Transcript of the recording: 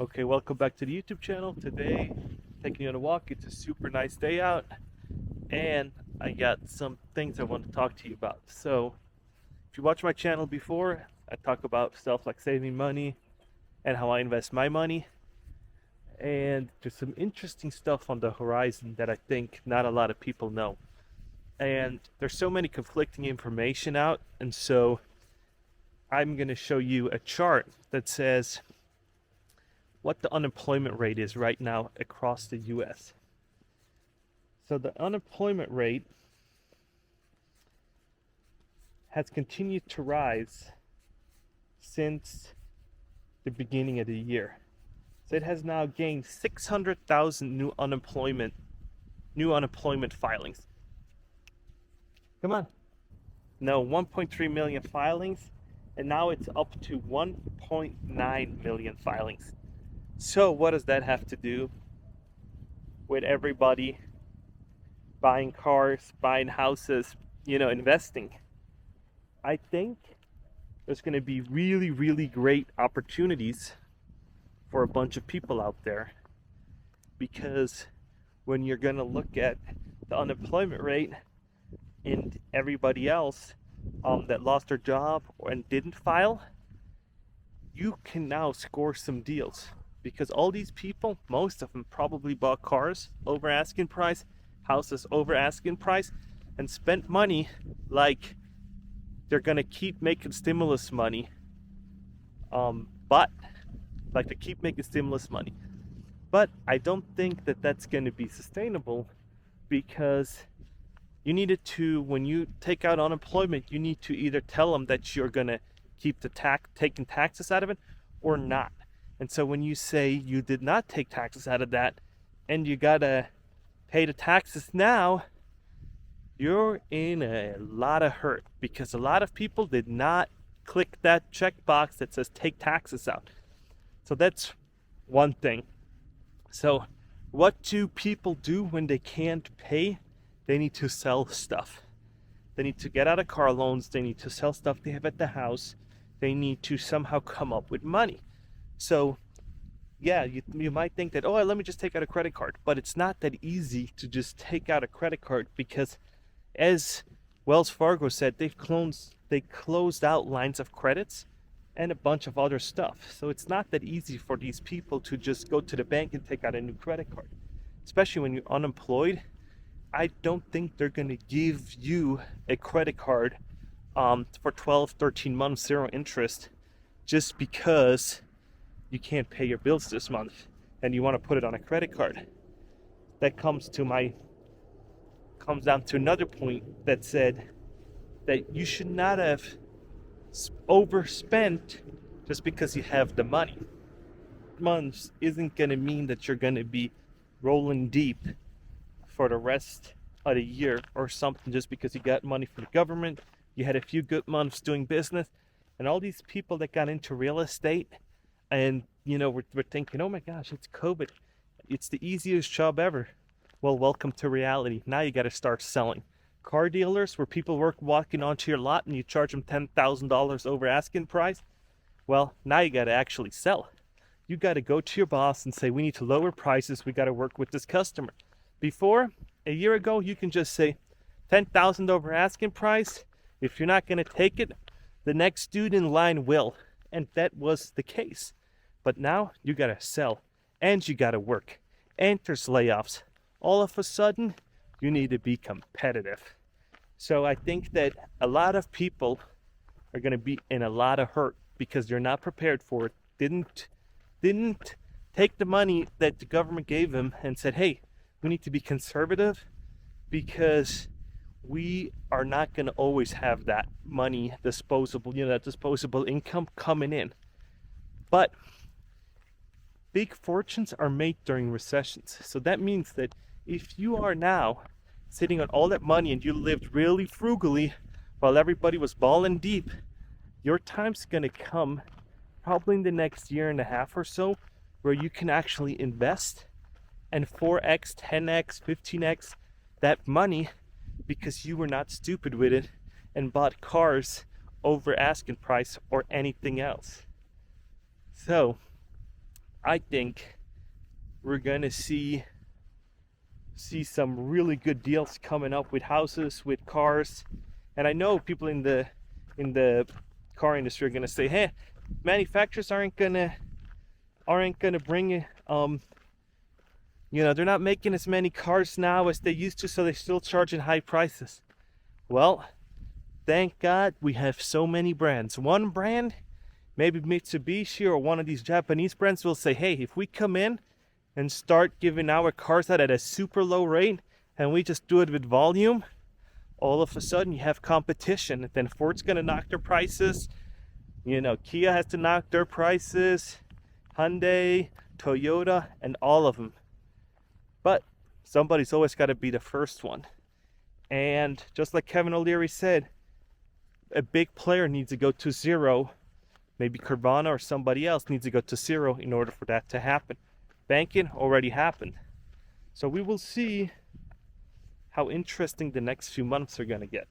Okay, welcome back to the YouTube channel. Today, taking you on a walk. It's a super nice day out, and I got some things I want to talk to you about. So, if you watch my channel before, I talk about stuff like saving money and how I invest my money. And there's some interesting stuff on the horizon that I think not a lot of people know. And there's so many conflicting information out, and so I'm going to show you a chart that says what the unemployment rate is right now across the US. So the unemployment rate has continued to rise since the beginning of the year. So it has now gained 600,000 new unemployment filings. Come on. No, 1.3 million filings, and now it's up to 1.9 million filings. So what does that have to do with everybody buying cars, buying houses, investing? I think there's going to be really, really great opportunities for a bunch of people out there, because when you're going to look at the unemployment rate and everybody else that lost their job and didn't file, you can now score some deals, because all these people, most of them probably bought cars over asking price, houses over asking price, and spent money like they're going to keep making stimulus money. But like to keep making stimulus money. But I don't think that that's going to be sustainable, because you needed to, when you take out unemployment, you need to either tell them that you're going to keep taking taxes out of it or not. And so when you say you did not take taxes out of that and you got to pay the taxes now, you're in a lot of hurt, because a lot of people did not click that checkbox that says take taxes out. So that's one thing. So what do people do when they can't pay? They need to sell stuff. They need to get out of car loans. They need to sell stuff they have at the house. They need to somehow come up with money. So yeah, you might think that, oh, let me just take out a credit card. But it's not that easy to just take out a credit card, because as Wells Fargo said, they closed out lines of credits and a bunch of other stuff. So it's not that easy for these people to just go to the bank and take out a new credit card. Especially when you're unemployed, I don't think they're going to give you a credit card for 12, 13 months, zero interest, just because you can't pay your bills this month and you want to put it on a credit card. That comes down to another point that said that you should not have overspent just because you have the money. Months isn't going to mean that you're going to be rolling deep for the rest of the year or something, just because you got money from the government, you had a few good months doing business. And all these people that got into real estate, and we're thinking, oh my gosh, it's COVID, it's the easiest job ever. Well, welcome to reality. Now you got to start selling. Car dealers, where people walking onto your lot and you charge them $10,000 over asking price, well, now you got to actually sell. You got to go to your boss and say, we need to lower prices, we got to work with this customer. Before, a year ago, you can just say $10,000 over asking price. If you're not going to take it, the next dude in line will. And that was the case. But now you got to sell, and you got to work, and there's layoffs. All of a sudden, you need to be competitive. So I think that a lot of people are going to be in a lot of hurt because they're not prepared for it. Didn't take the money that the government gave them and said, hey, we need to be conservative, because we are not going to always have that money disposable, that disposable income coming in. But big fortunes are made during recessions. So that means that if you are now sitting on all that money and you lived really frugally while everybody was balling deep, your time's going to come probably in the next year and a half or so, where you can actually invest and 4x, 10x, 15x that money, because you were not stupid with it and bought cars over asking price or anything else. So I think we're gonna see some really good deals coming up with houses, with cars. And I know people in the car industry are gonna say, hey, manufacturers aren't gonna bring it, they're not making as many cars now as they used to, so they're still charging high prices. Well, thank God we have so many brands. One brand, maybe Mitsubishi or one of these Japanese brands, will say, hey, if we come in and start giving our cars out at a super low rate and we just do it with volume, all of a sudden you have competition. Then Ford's gonna knock their prices, Kia has to knock their prices, Hyundai, Toyota, and all of them. But somebody's always got to be the first one. And just like Kevin O'Leary said, a big player needs to go to zero. Maybe Carvana or somebody else needs to go to zero in order for that to happen. Banking already happened. So we will see how interesting the next few months are going to get.